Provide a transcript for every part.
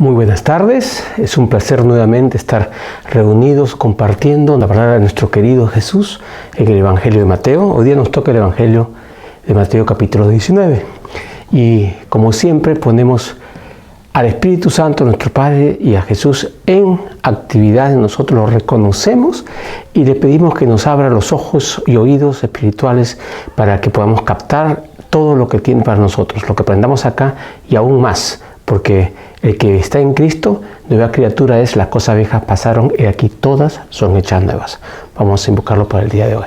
Muy buenas tardes, es un placer nuevamente estar reunidos compartiendo la palabra de nuestro querido Jesús en el Evangelio de Mateo. Hoy día nos toca el Evangelio de Mateo capítulo 19 y como siempre ponemos al Espíritu Santo, nuestro Padre, y a Jesús en actividad. Nosotros lo reconocemos y le pedimos que nos abra los ojos y oídos espirituales para que podamos captar todo lo que tiene para nosotros, lo que aprendamos acá y aún más, porque el que está en Cristo, nueva criatura es, las cosas viejas pasaron y aquí todas son hechas nuevas. Vamos a invocarlo para el día de hoy.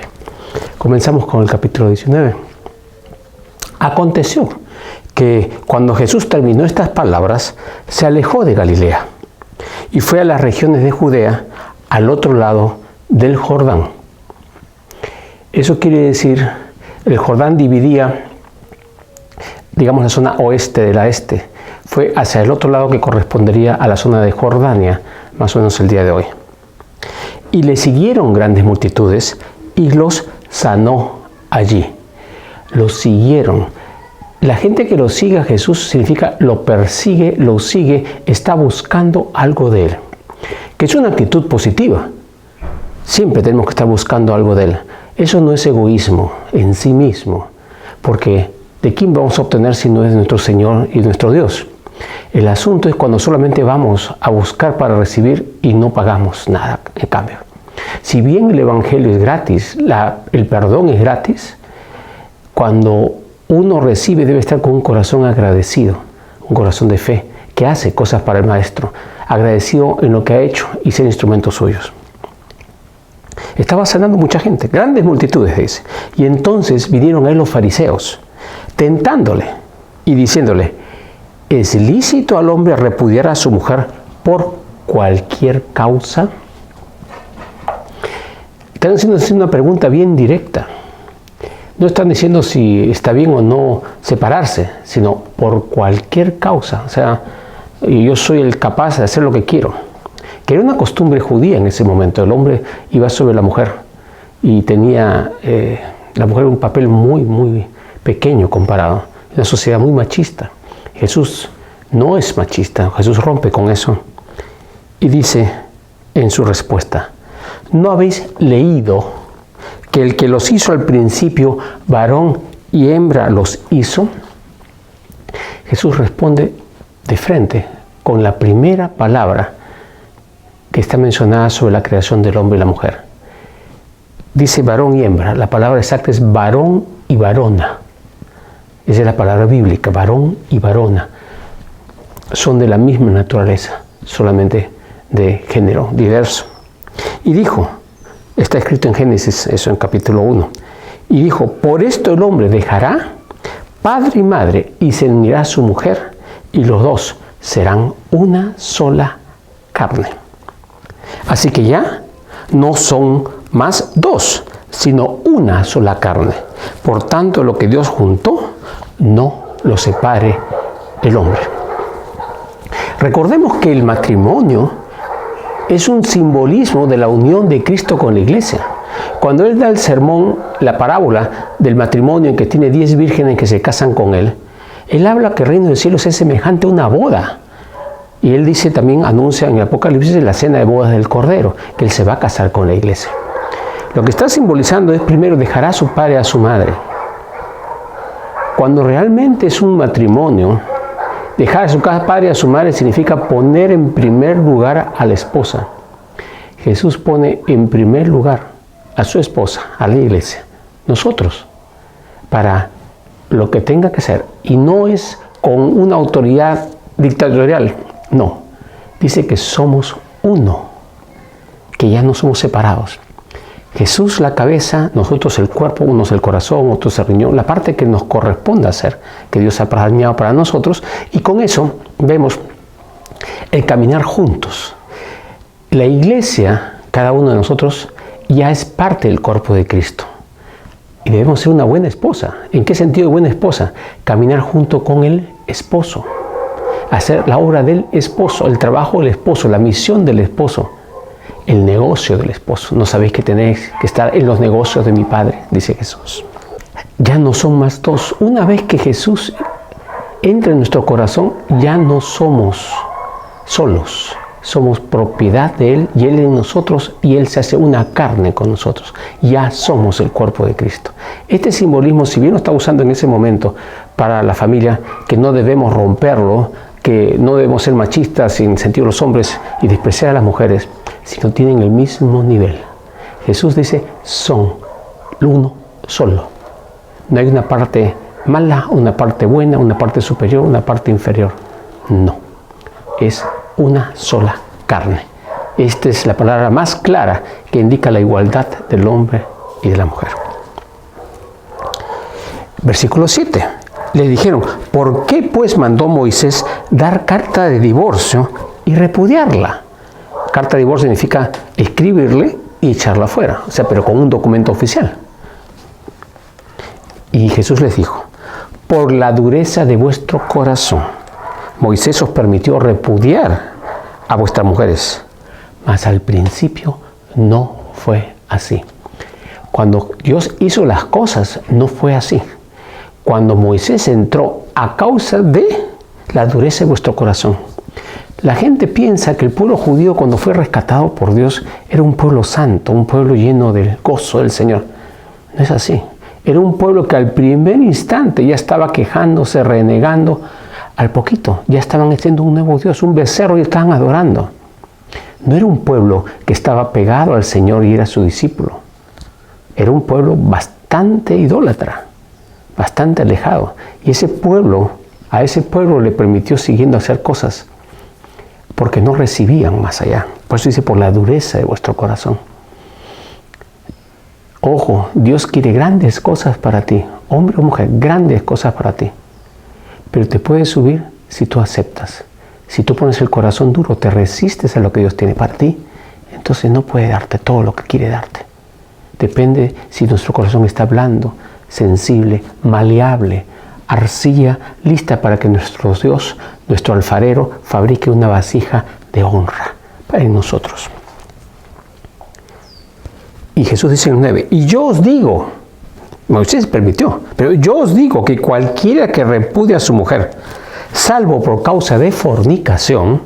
Comenzamos con el capítulo 19. Aconteció que cuando Jesús terminó estas palabras, se alejó de Galilea y fue a las regiones de Judea, al otro lado del Jordán. Eso quiere decir, el Jordán dividía, digamos, la zona oeste de la este. Fue hacia el otro lado que correspondería a la zona de Jordania, más o menos el día de hoy. Y le siguieron grandes multitudes y los sanó allí. Los siguieron. La gente que lo sigue a Jesús significa lo persigue, lo sigue, está buscando algo de Él. Que es una actitud positiva. Siempre tenemos que estar buscando algo de Él. Eso no es egoísmo en sí mismo, porque ¿de quién vamos a obtener si no es de nuestro Señor y nuestro Dios? El asunto es cuando solamente vamos a buscar para recibir y no pagamos nada en cambio. Si bien el Evangelio es gratis, el perdón es gratis, cuando uno recibe debe estar con un corazón agradecido, un corazón de fe, que hace cosas para el Maestro, agradecido en lo que ha hecho y ser instrumentos suyos. Estaba sanando mucha gente, grandes multitudes, dice. Y entonces vinieron a él los fariseos, tentándole y diciéndole: ¿es lícito al hombre repudiar a su mujer por cualquier causa? Están haciendo una pregunta bien directa. No están diciendo si está bien o no separarse, sino por cualquier causa. O sea, yo soy el capaz de hacer lo que quiero. Que era una costumbre judía en ese momento. El hombre iba sobre la mujer y tenía la mujer un papel muy pequeño comparado. Una sociedad muy machista. Jesús no es machista. Jesús rompe con eso y dice en su respuesta: ¿no habéis leído que el que los hizo al principio, varón y hembra los hizo? Jesús responde de frente con la primera palabra que está mencionada sobre la creación del hombre y la mujer. Dice varón y hembra. La palabra exacta es varón y varona. Esa es la palabra bíblica, varón y varona. Son de la misma naturaleza, solamente de género diverso. Y dijo, está escrito en Génesis, eso en capítulo 1, y dijo: por esto el hombre dejará padre y madre y se unirá a su mujer, y los dos serán una sola carne. Así que ya no son más dos, sino una sola carne. Por tanto, lo que Dios juntó, no lo separe el hombre. Recordemos que el matrimonio es un simbolismo de la unión de Cristo con la iglesia. Cuando Él da el sermón, la parábola del matrimonio en que tiene 10 vírgenes que se casan con Él, Él habla que el reino de los cielos es semejante a una boda. Y Él dice también, anuncia en el Apocalipsis la cena de bodas del Cordero, que Él se va a casar con la iglesia. Lo que está simbolizando es, primero, dejará a su padre y a su madre. Cuando realmente es un matrimonio, dejar a su padre y a su madre significa poner en primer lugar a la esposa. Jesús pone en primer lugar a su esposa, a la iglesia, nosotros, para lo que tenga que ser. Y no es con una autoridad dictatorial, no. Dice que somos uno, que ya no somos separados. Jesús la cabeza, nosotros el cuerpo, unos el corazón, otros el riñón, la parte que nos corresponde hacer, que Dios ha planeado para nosotros, y con eso vemos el caminar juntos. La iglesia, cada uno de nosotros, ya es parte del cuerpo de Cristo. Y debemos ser una buena esposa. ¿En qué sentido de buena esposa? Caminar junto con el esposo. Hacer la obra del esposo, el trabajo del esposo, la misión del esposo. El negocio del esposo. No sabéis que tenéis que estar en los negocios de mi Padre, dice Jesús. Ya no son más dos. Una vez que Jesús entra en nuestro corazón, ya no somos solos. Somos propiedad de Él y Él en nosotros y Él se hace una carne con nosotros. Ya somos el cuerpo de Cristo. Este simbolismo, si bien lo está usando en ese momento para la familia, que no debemos romperlo, que no debemos ser machistas en sentido de los hombres y despreciar a las mujeres, sino tienen el mismo nivel. Jesús dice, son uno solo. No hay una parte mala, una parte buena, una parte superior, una parte inferior. No. Es una sola carne. Esta es la palabra más clara que indica la igualdad del hombre y de la mujer. Versículo 7. Le dijeron, ¿por qué pues mandó Moisés dar carta de divorcio y repudiarla? Carta de divorcio significa escribirle y echarla fuera, o sea, pero con un documento oficial. Y Jesús les dijo, por la dureza de vuestro corazón, Moisés os permitió repudiar a vuestras mujeres, mas al principio no fue así. Cuando Dios hizo las cosas, no fue así. Cuando Moisés entró a causa de la dureza de vuestro corazón. La gente piensa que el pueblo judío, cuando fue rescatado por Dios, era un pueblo santo, un pueblo lleno del gozo del Señor. No es así. Era un pueblo que al primer instante ya estaba quejándose, renegando. Al poquito ya estaban haciendo un nuevo Dios, un becerro, y estaban adorando. No era un pueblo que estaba pegado al Señor y era su discípulo. Era un pueblo bastante idólatra, bastante alejado. Y a ese pueblo le permitió siguiendo hacer cosas porque no recibían más allá. Por eso dice, por la dureza de vuestro corazón. Ojo, Dios quiere grandes cosas para ti, hombre o mujer, grandes cosas para ti. Pero te puede subir si tú aceptas. Si tú pones el corazón duro, te resistes a lo que Dios tiene para ti, entonces no puede darte todo lo que quiere darte. Depende si nuestro corazón está blando, sensible, maleable, arcilla, lista para que nuestro Dios, nuestro alfarero, fabrique una vasija de honra para nosotros. Y Jesús dice en el 9, y yo os digo, Moisés permitió, pero yo os digo que cualquiera que repudie a su mujer, salvo por causa de fornicación,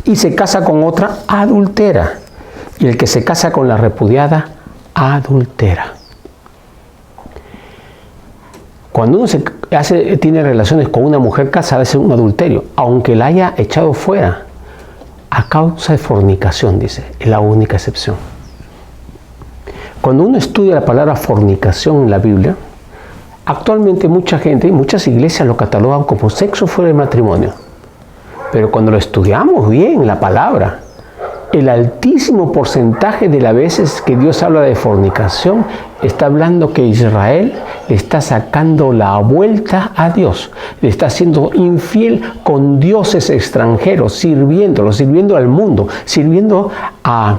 y se casa con otra, adultera. Y el que se casa con la repudiada, adultera. Cuando uno tiene relaciones con una mujer casada, es un adulterio, aunque la haya echado fuera, a causa de fornicación, dice, es la única excepción. Cuando uno estudia la palabra fornicación en la Biblia, actualmente mucha gente y muchas iglesias lo catalogan como sexo fuera del matrimonio. Pero cuando lo estudiamos bien, la palabra, el altísimo porcentaje de las veces que Dios habla de fornicación, está hablando que Israel le está sacando la vuelta a Dios. Le está siendo infiel con dioses extranjeros, sirviendo al mundo, sirviendo a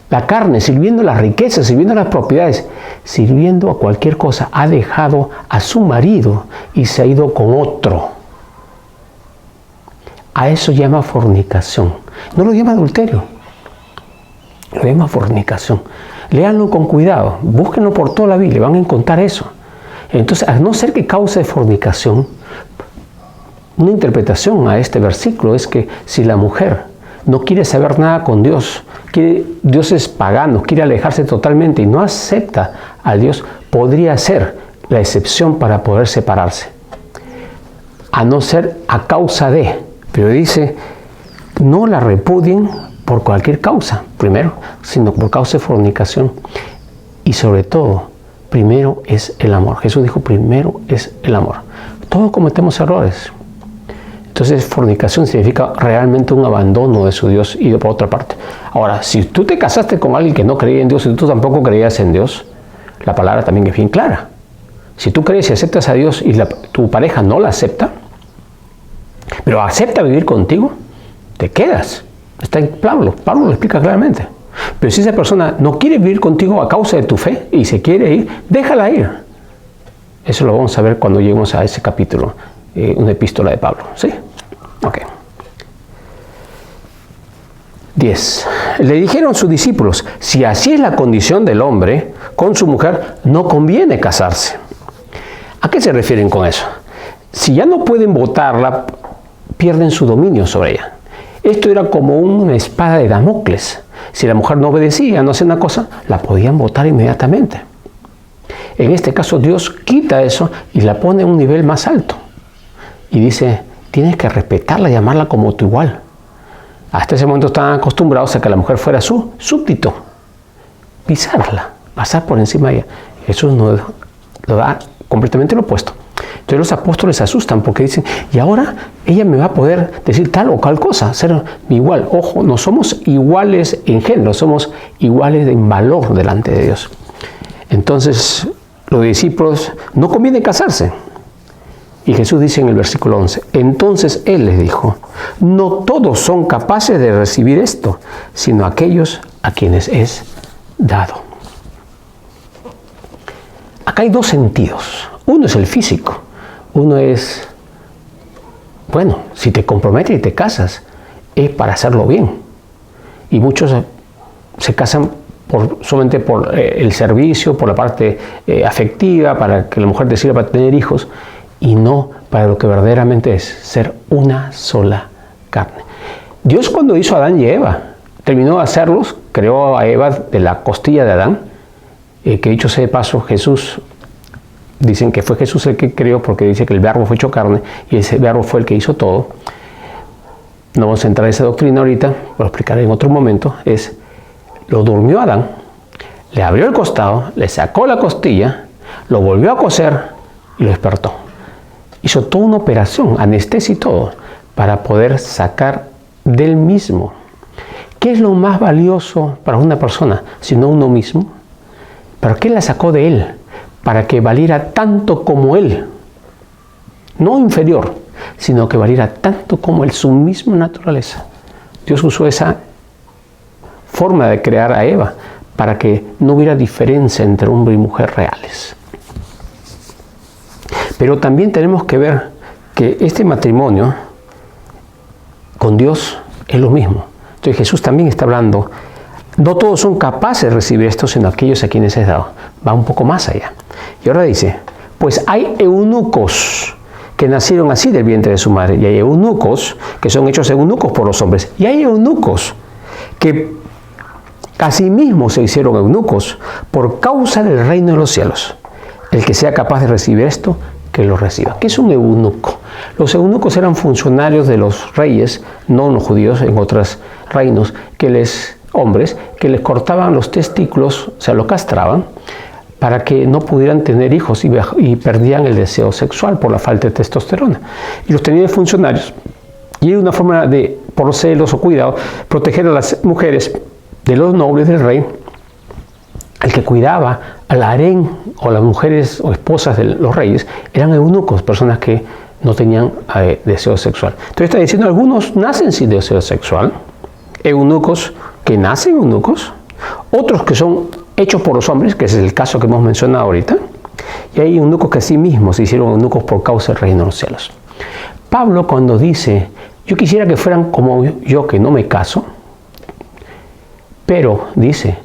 la carne, sirviendo las riquezas, sirviendo las propiedades, sirviendo a cualquier cosa. Ha dejado a su marido y se ha ido con otro. A eso llama fornicación. No lo llama adulterio, lo llama fornicación. Léanlo con cuidado, búsquenlo por toda la Biblia, van a encontrar eso. Entonces, a no ser que cause fornicación, una interpretación a este versículo es que si la mujer no quiere saber nada con Dios, Dios es pagano, quiere alejarse totalmente y no acepta a Dios, podría ser la excepción para poder separarse. A no ser a causa de, pero dice, no la repudien por cualquier causa, primero, sino por causa de fornicación. Y sobre todo, primero es el amor. Jesús dijo, primero es el amor. Todos cometemos errores. Entonces, fornicación significa realmente un abandono de su Dios y de por otra parte. Ahora, si tú te casaste con alguien que no creía en Dios y tú tampoco creías en Dios, la palabra también es bien clara. Si tú crees y aceptas a Dios y tu pareja no la acepta, pero acepta vivir contigo, te quedas. Está en Pablo lo explica claramente. Pero si esa persona no quiere vivir contigo a causa de tu fe y se quiere ir, déjala ir. Eso lo vamos a ver cuando lleguemos a ese capítulo, una epístola de Pablo. ¿Sí? Ok. 10. Le dijeron sus discípulos, si así es la condición del hombre con su mujer, no conviene casarse. ¿A qué se refieren con eso? Si ya no pueden votarla, pierden su dominio sobre ella. Esto era como una espada de Damocles. Si la mujer no obedecía, no hacía una cosa, la podían botar inmediatamente. En este caso, Dios quita eso y la pone a un nivel más alto. Y dice, tienes que respetarla y amarla como tu igual. Hasta ese momento estaban acostumbrados a que la mujer fuera su súbdito. Pisarla, pasar por encima de ella. Jesús nos lo da completamente lo opuesto. Entonces los apóstoles se asustan porque dicen, y ahora ella me va a poder decir tal o cual cosa, ser igual. Ojo, no somos iguales en género, somos iguales en valor delante de Dios. Entonces los discípulos, no conviene casarse. Y Jesús dice en el versículo 11, entonces Él les dijo, no todos son capaces de recibir esto, sino aquellos a quienes es dado. Acá hay dos sentidos. Uno es el físico. Uno es, bueno, si te comprometes y te casas, es para hacerlo bien. Y muchos se casan solamente por el servicio, por la parte afectiva, para que la mujer te sirva para tener hijos, y no para lo que verdaderamente es ser una sola carne. Dios, cuando hizo a Adán y Eva, terminó de hacerlos, creó a Eva de la costilla de Adán, que dicho sea de paso, Jesús, dicen que fue Jesús el que creó, porque dice que el verbo fue hecho carne, y ese verbo fue el que hizo todo. No vamos a entrar en esa doctrina ahorita, lo explicaré en otro momento. Lo durmió a Adán, le abrió el costado, le sacó la costilla, lo volvió a coser y lo despertó. Hizo toda una operación, anestesia y todo, para poder sacar del mismo. ¿Qué es lo más valioso para una persona, sino uno mismo? ¿Pero qué la sacó de él? Para que valiera tanto como él. No inferior, sino que valiera tanto como él, su misma naturaleza. Dios usó esa forma de crear a Eva para que no hubiera diferencia entre hombre y mujer reales. Pero también tenemos que ver que este matrimonio con Dios es lo mismo. Entonces Jesús también está hablando, no todos son capaces de recibir esto, sino aquellos a quienes es dado. Va un poco más allá. Y ahora dice, pues hay eunucos que nacieron así del vientre de su madre, y hay eunucos que son hechos eunucos por los hombres, y hay eunucos que asimismo se hicieron eunucos por causa del reino de los cielos. El que sea capaz de recibir esto, que lo reciba. ¿Qué es un eunuco? Los eunucos eran funcionarios de los reyes, no los judíos, en otros reinos, hombres que les cortaban los testículos, o sea, lo castraban, para que no pudieran tener hijos y perdían el deseo sexual por la falta de testosterona. Y los tenían funcionarios. Y era una forma de, por celos o cuidado, proteger a las mujeres de los nobles del rey. El que cuidaba al harén o las mujeres o esposas de los reyes eran eunucos, personas que no tenían deseo sexual. Entonces está diciendo, algunos nacen sin deseo sexual, eunucos que nacen eunucos, otros que son hechos por los hombres, que es el caso que hemos mencionado ahorita, y hay eunucos que a sí mismos se hicieron eunucos por causa del reino de los cielos. Pablo, cuando dice, yo quisiera que fueran como yo, que no me caso, pero dice,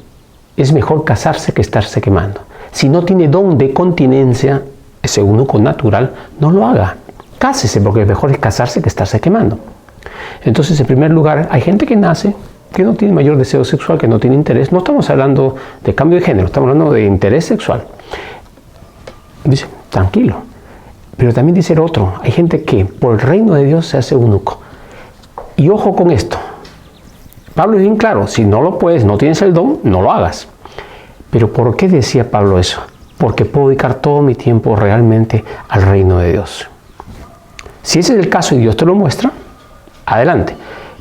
es mejor casarse que estarse quemando. Si no tiene don de continencia, ese eunuco natural, no lo haga. Cásese, porque lo mejor es casarse que estarse quemando. Entonces, en primer lugar, hay gente que nace, que no tiene mayor deseo sexual, que no tiene interés. No estamos hablando de cambio de género, estamos hablando de interés sexual. Dice, tranquilo. Pero también dice el otro, hay gente que por el reino de Dios se hace eunuco. Y ojo con esto. Pablo es bien claro, si no lo puedes, no tienes el don, no lo hagas. Pero ¿por qué decía Pablo eso? Porque puedo dedicar todo mi tiempo realmente al reino de Dios. Si ese es el caso y Dios te lo muestra, adelante.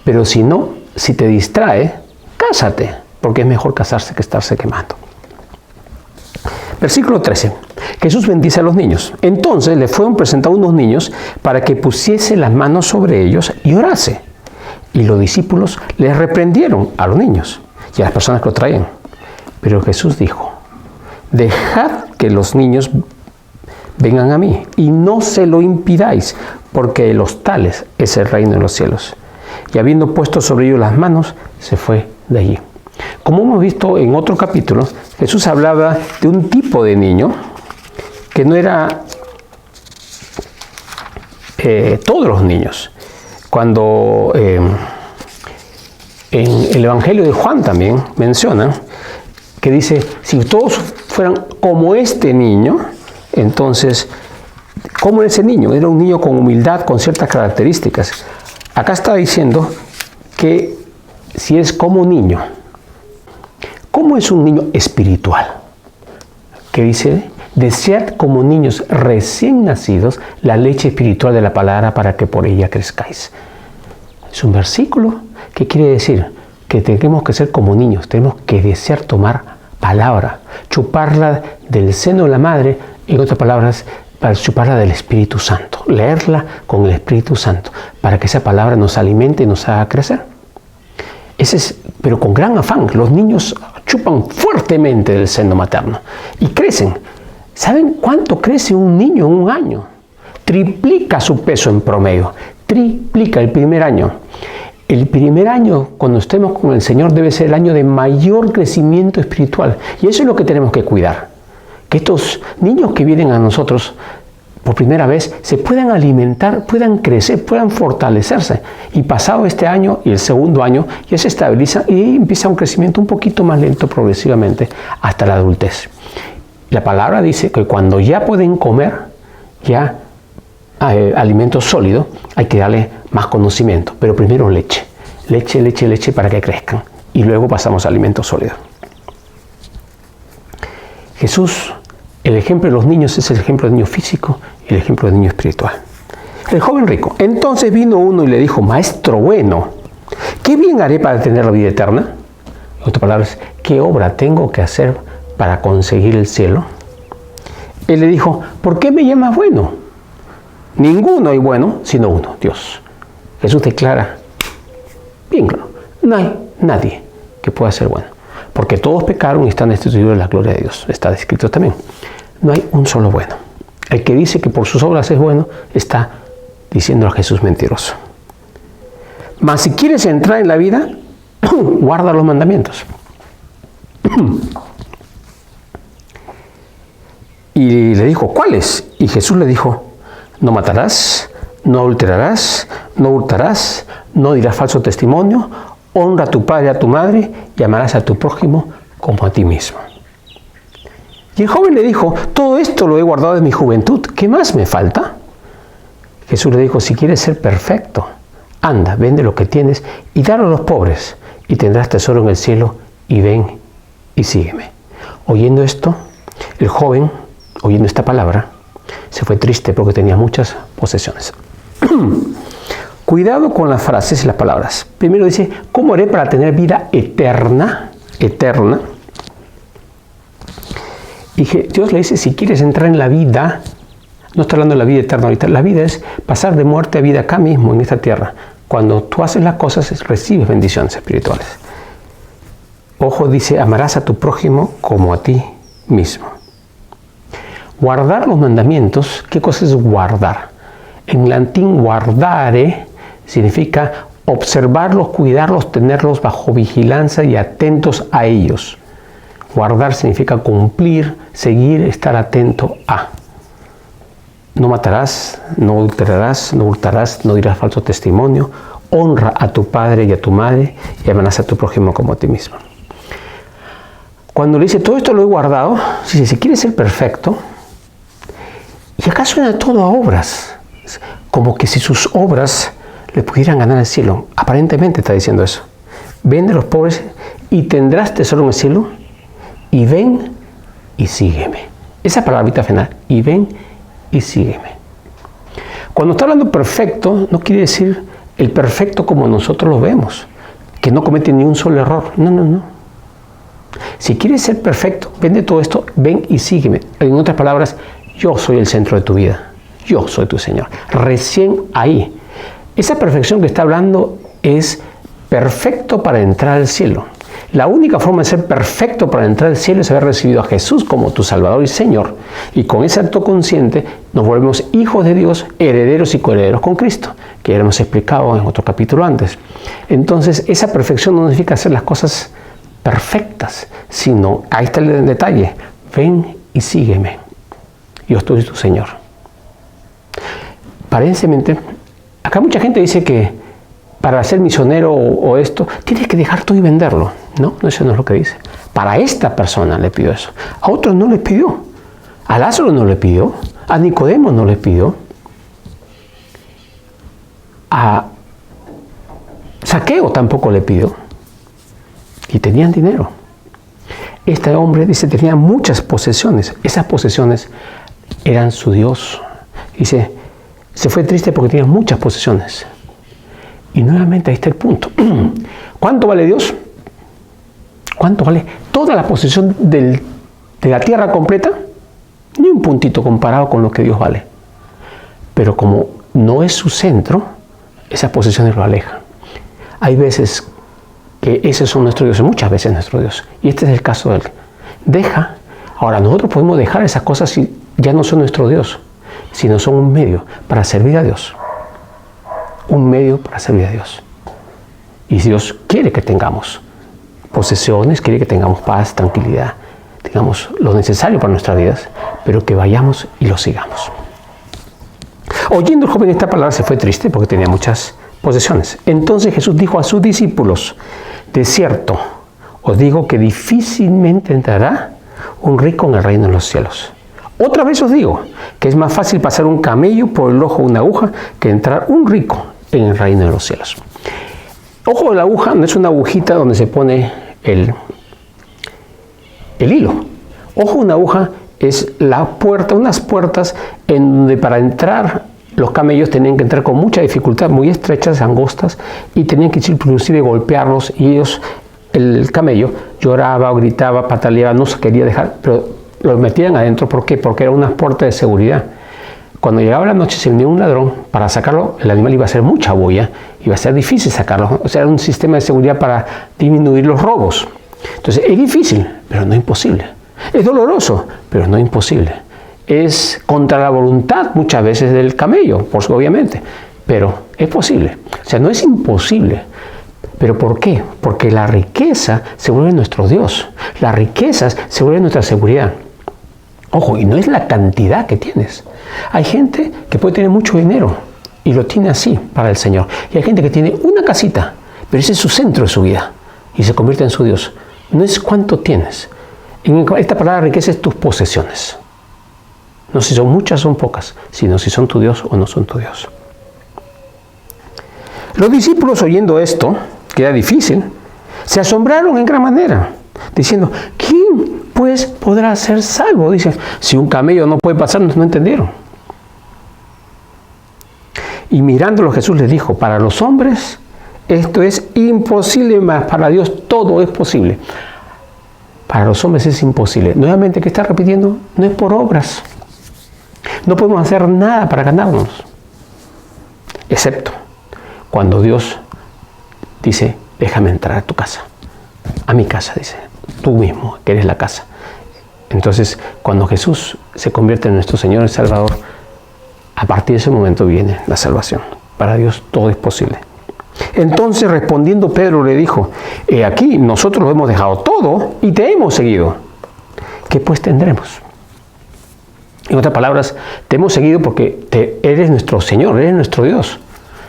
Pero si no, si te distrae, cásate, porque es mejor casarse que estarse quemando. Versículo 13. Jesús bendice a los niños. Entonces le fueron presentados unos niños para que pusiese las manos sobre ellos y orase. Y los discípulos les reprendieron a los niños y a las personas que lo traían. Pero Jesús dijo, dejad que los niños vengan a mí y no se lo impidáis, porque de los tales es el reino de los cielos. Y habiendo puesto sobre ellos las manos, se fue de allí. Como hemos visto en otro capítulo, Jesús hablaba de un tipo de niño que no era todos los niños. Cuando En el Evangelio de Juan también menciona que dice, si todos fueran como este niño, entonces, ¿cómo era ese niño? Era un niño con humildad, con ciertas características. Acá está diciendo que si es como un niño, ¿cómo es un niño espiritual? Que dice, desead como niños recién nacidos la leche espiritual de la palabra para que por ella crezcáis. Es un versículo que quiere decir que tenemos que ser como niños, tenemos que desear tomar palabra, chuparla del seno de la madre, en otras palabras, para chuparla del Espíritu Santo, leerla con el Espíritu Santo, para que esa palabra nos alimente y nos haga crecer. Pero con gran afán, los niños chupan fuertemente del seno materno y crecen. ¿Saben cuánto crece un niño en un año? Triplica su peso en promedio, triplica el primer año. El primer año, cuando estemos con el Señor, debe ser el año de mayor crecimiento espiritual. Y eso es lo que tenemos que cuidar. Que estos niños que vienen a nosotros por primera vez se puedan alimentar, puedan crecer, puedan fortalecerse. Y pasado este año y el segundo año, ya se estabiliza y empieza un crecimiento un poquito más lento progresivamente hasta la adultez. La palabra dice que cuando ya pueden comer, ya alimento sólido, hay que darle más conocimiento, pero primero leche para que crezcan y luego pasamos a alimento sólido. Jesús, el ejemplo de los niños es el ejemplo del niño físico y el ejemplo del niño espiritual. El joven rico. Entonces vino uno y le dijo, maestro bueno, ¿qué bien haré para tener la vida eterna? En otras palabras, ¿qué obra tengo que hacer para conseguir el cielo? Él le dijo, ¿por qué me llamas bueno? Ninguno hay bueno, sino uno, Dios. Jesús declara, bien claro, no hay nadie que pueda ser bueno, porque todos pecaron y están destituidos de la gloria de Dios. Está descrito también. No hay un solo bueno. El que dice que por sus obras es bueno, está diciendo a Jesús mentiroso. Mas si quieres entrar en la vida, guarda los mandamientos. Y le dijo, ¿cuáles? Y Jesús le dijo, no matarás, no adulterarás, no hurtarás, no dirás falso testimonio, honra a tu padre y a tu madre y amarás a tu prójimo como a ti mismo. Y el joven le dijo, todo esto lo he guardado de mi juventud, ¿qué más me falta? Jesús le dijo, si quieres ser perfecto, anda, vende lo que tienes y dalo a los pobres y tendrás tesoro en el cielo y ven y sígueme. Oyendo esto, el joven, oyendo esta palabra, se fue triste porque tenía muchas posesiones. Cuidado con las frases y las palabras. Primero dice, ¿cómo haré para tener vida eterna? Eterna. Y Dios le dice, si quieres entrar en la vida, no está hablando de la vida eterna ahorita, la vida es pasar de muerte a vida acá mismo, en esta tierra. Cuando tú haces las cosas, recibes bendiciones espirituales. Ojo, dice, amarás a tu prójimo como a ti mismo. Guardar los mandamientos, ¿qué cosa es guardar? En latín, guardare significa observarlos, cuidarlos, tenerlos bajo vigilancia y atentos a ellos. Guardar significa cumplir, seguir, estar atento a. No matarás, no adulterarás, no hurtarás, no dirás falso testimonio, honra a tu padre y a tu madre y amarás a tu prójimo como a ti mismo. Cuando le dice, todo esto lo he guardado, si quieres ser perfecto, y acá suena todo a obras, como que si sus obras le pudieran ganar el cielo. Aparentemente está diciendo eso. Vende a los pobres y tendrás tesoro en el cielo, y ven y sígueme. Esa palabrita final, y ven y sígueme. Cuando está hablando perfecto, no quiere decir el perfecto como nosotros lo vemos, que no comete ni un solo error. No. Si quieres ser perfecto, vende todo esto, ven y sígueme. En otras palabras, yo soy el centro de tu vida. Yo soy tu Señor. Recién ahí. Esa perfección que está hablando es perfecto para entrar al cielo. La única forma de ser perfecto para entrar al cielo es haber recibido a Jesús como tu Salvador y Señor. Y con ese acto consciente nos volvemos hijos de Dios, herederos y coherederos con Cristo, que ya hemos explicado en otro capítulo antes. Entonces, esa perfección no significa hacer las cosas perfectas, sino, ahí está el detalle, ven y sígueme. Yo soy tu Señor. Aparentemente, acá mucha gente dice que para ser misionero o esto, tienes que dejar todo y venderlo. No, eso no es lo que dice. Para esta persona le pidió eso. A otros no le pidió. A Lázaro no le pidió. A Nicodemo no le pidió. A Zaqueo tampoco le pidió. Y tenían dinero. Este hombre, dice, tenía muchas posesiones. Esas posesiones eran su Dios. Dice, se fue triste porque tenía muchas posesiones. Y nuevamente ahí está el punto. ¿Cuánto vale Dios? ¿Cuánto vale toda la posesión de la tierra completa? Ni un puntito comparado con lo que Dios vale. Pero como no es su centro, esas posesiones lo alejan. Hay veces que esos son nuestros dioses, muchas veces nuestro Dios. Y este es el caso de él. Deja. Ahora, nosotros podemos dejar esas cosas si ya no son nuestro Dios, sino son un medio para servir a Dios. Un medio para servir a Dios. Y Dios quiere que tengamos posesiones, quiere que tengamos paz, tranquilidad, tengamos lo necesario para nuestras vidas, pero que vayamos y lo sigamos. Oyendo el joven esta palabra se fue triste porque tenía muchas posesiones. Entonces Jesús dijo a sus discípulos, de cierto, os digo que difícilmente entrará un rico en el reino de los cielos. Otra vez os digo que es más fácil pasar un camello por el ojo de una aguja que entrar un rico en el reino de los cielos. Ojo de la aguja no es una agujita donde se pone el hilo. Ojo de una aguja es la puerta, unas puertas en donde para entrar los camellos tenían que entrar con mucha dificultad, muy estrechas, angostas, y tenían que inclusive golpearlos, y ellos, el camello, lloraba o gritaba, pataleaba, no se quería dejar, pero los metían adentro. ¿Por qué? Porque era una puerta de seguridad. Cuando llegaba la noche, si venía un ladrón, para sacarlo, el animal iba a hacer mucha bulla, iba a ser difícil sacarlo. O sea, era un sistema de seguridad para disminuir los robos. Entonces, es difícil, pero no imposible. Es doloroso, pero no imposible. Es contra la voluntad muchas veces del camello, pues, obviamente, pero es posible. O sea, no es imposible. ¿Pero por qué? Porque la riqueza se vuelve nuestro Dios. Las riquezas se vuelven nuestra seguridad. Ojo, y no es la cantidad que tienes. Hay gente que puede tener mucho dinero y lo tiene así para el Señor. Y hay gente que tiene una casita, pero ese es su centro de su vida y se convierte en su Dios. No es cuánto tienes. En esta palabra riqueza es tus posesiones. No si son muchas o son pocas, sino si son tu Dios o no son tu Dios. Los discípulos, oyendo esto, que era difícil, se asombraron en gran manera, diciendo, ¿quién pues podrá ser salvo? Dicen, si un camello no puede pasar, no entendieron. Y mirándolo Jesús les dijo, para los hombres esto es imposible, mas para Dios todo es posible. Para los hombres es imposible. Nuevamente, ¿qué está repitiendo? No es por obras. No podemos hacer nada para ganarnos. Excepto cuando Dios dice, déjame entrar a tu casa. A mi casa, dice. Tú mismo, que eres la casa. Entonces, cuando Jesús se convierte en nuestro Señor y Salvador, a partir de ese momento viene la salvación. Para Dios todo es posible. Entonces, respondiendo Pedro le dijo, he aquí, nosotros lo hemos dejado todo y te hemos seguido. ¿Qué pues tendremos? En otras palabras, te hemos seguido porque eres nuestro Señor, eres nuestro Dios.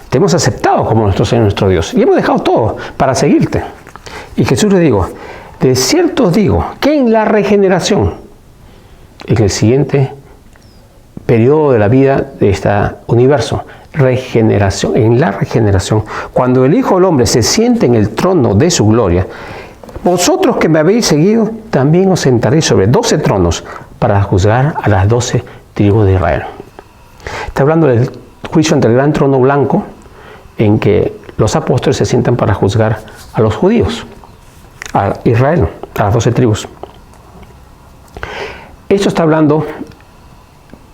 Te hemos aceptado como nuestro Señor, nuestro Dios. Y hemos dejado todo para seguirte. Y Jesús le dijo, de cierto os digo que en la regeneración, en el siguiente periodo de la vida de este universo, regeneración, en la regeneración, cuando el Hijo del Hombre se siente en el trono de su gloria, vosotros que me habéis seguido, también os sentaréis sobre 12 tronos para juzgar a las 12 tribus de Israel. Está hablando del juicio ante el gran trono blanco, en que los apóstoles se sientan para juzgar a los judíos, a Israel, a las 12 tribus. Esto está hablando,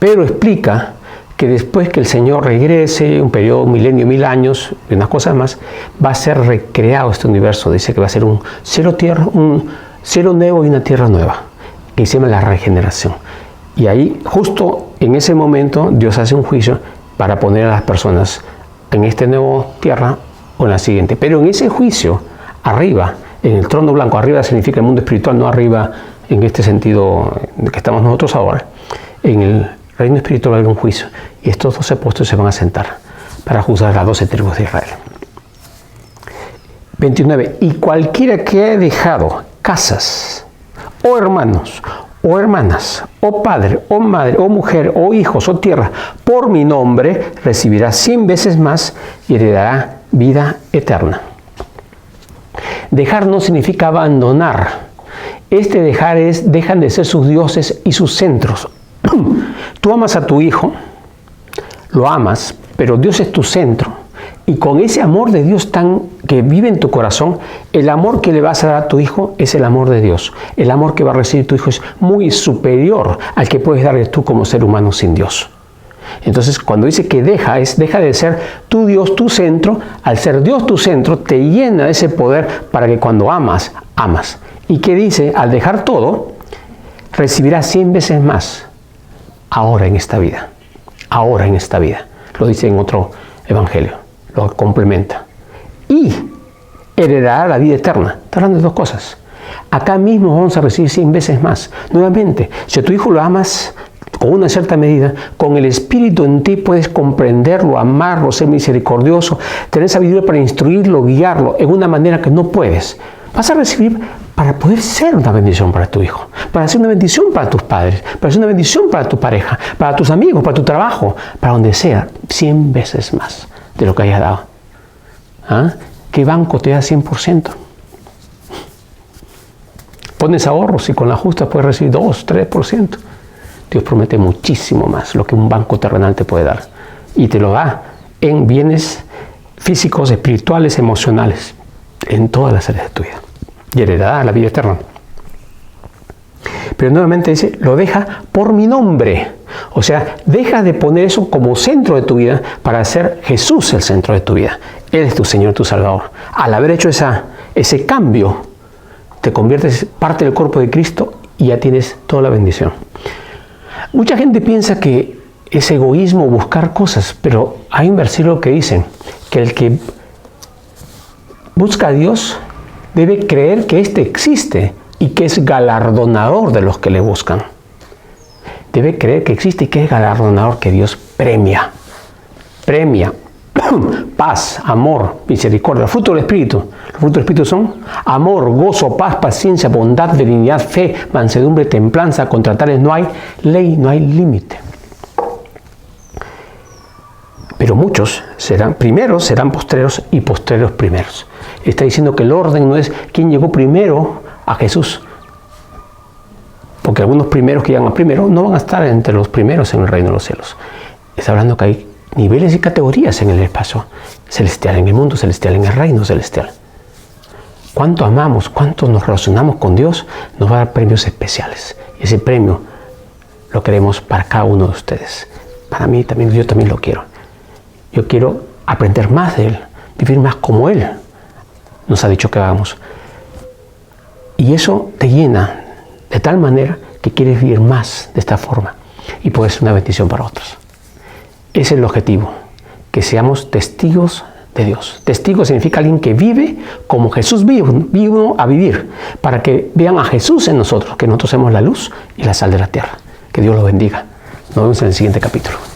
pero explica que después que el Señor regrese, un periodo, un milenio, 1000 años, y unas cosas más, va a ser recreado este universo. Dice que va a ser un cielo nuevo y una tierra nueva, que se llama la regeneración. Y ahí, justo en ese momento, Dios hace un juicio para poner a las personas en esta nueva tierra o en la siguiente. Pero en ese juicio, arriba, en el trono blanco, arriba significa el mundo espiritual, no arriba en este sentido en que estamos nosotros ahora. En el reino espiritual hay un juicio y estos 12 apóstoles se van a sentar para juzgar a las 12 tribus de Israel. 29. Y cualquiera que haya dejado casas, o hermanos, o hermanas, o padre, o madre, o mujer, o hijos, o tierra, por mi nombre, recibirá 100 veces más y heredará vida eterna. Dejar no significa abandonar. Dejar es, dejan de ser sus dioses y sus centros. Tú amas a tu hijo, lo amas, pero Dios es tu centro. Y con ese amor de Dios que vive en tu corazón, el amor que le vas a dar a tu hijo es el amor de Dios. El amor que va a recibir tu hijo es muy superior al que puedes darle tú como ser humano sin Dios. Entonces, cuando dice que deja de ser tu Dios, tu centro. Al ser Dios tu centro, te llena de ese poder para que cuando amas, amas. Y que dice, al dejar todo, recibirás 100 veces más ahora en esta vida. Ahora en esta vida. Lo dice en otro evangelio. Lo complementa. Y heredará la vida eterna. Está hablando de dos cosas. Acá mismo vamos a recibir 100 veces más. Nuevamente, si a tu hijo lo amas con una cierta medida, con el Espíritu en ti puedes comprenderlo, amarlo, ser misericordioso, tener sabiduría para instruirlo, guiarlo en una manera que no puedes. Vas a recibir para poder ser una bendición para tu hijo, para ser una bendición para tus padres, para ser una bendición para tu pareja, para tus amigos, para tu trabajo, para donde sea, 100 veces más de lo que hayas dado. ¿Ah? ¿Qué banco te da 100%? Pones ahorros y con la justa puedes recibir 2, 3%. Dios promete muchísimo más lo que un banco terrenal te puede dar. Y te lo da en bienes físicos, espirituales, emocionales, en todas las áreas de tu vida. Y heredará la vida eterna. Pero nuevamente dice, lo deja por mi nombre. O sea, deja de poner eso como centro de tu vida para hacer Jesús el centro de tu vida. Él es tu Señor, tu Salvador. Al haber hecho ese cambio, te conviertes parte del cuerpo de Cristo y ya tienes toda la bendición. Mucha gente piensa que es egoísmo buscar cosas, pero hay un versículo que dice que el que busca a Dios debe creer que éste existe y que es galardonador de los que le buscan. Debe creer que existe y que es galardonador, que Dios premia. Paz, amor, misericordia, fruto del Espíritu. Los frutos del Espíritu son amor, gozo, paz, paciencia, bondad, benignidad, fe, mansedumbre, templanza. Contra tales no hay ley, no hay límite. Pero muchos primeros serán postreros y postreros primeros. Está diciendo que el orden no es quién llegó primero a Jesús. Porque algunos primeros que llegan a primero no van a estar entre los primeros en el reino de los cielos. Está hablando que hay niveles y categorías en el espacio celestial, en el mundo celestial, en el reino celestial. Cuánto amamos, cuánto nos relacionamos con Dios, nos va a dar premios especiales. Y ese premio lo queremos para cada uno de ustedes. Para mí también, yo también lo quiero. Yo quiero aprender más de Él, vivir más como Él nos ha dicho que hagamos. Y eso te llena de tal manera que quieres vivir más de esta forma y puede ser una bendición para otros. Ese es el objetivo, que seamos testigos de Dios. Testigo significa alguien que vive como Jesús vino a vivir, para que vean a Jesús en nosotros, que nosotros somos la luz y la sal de la tierra. Que Dios los bendiga. Nos vemos en el siguiente capítulo.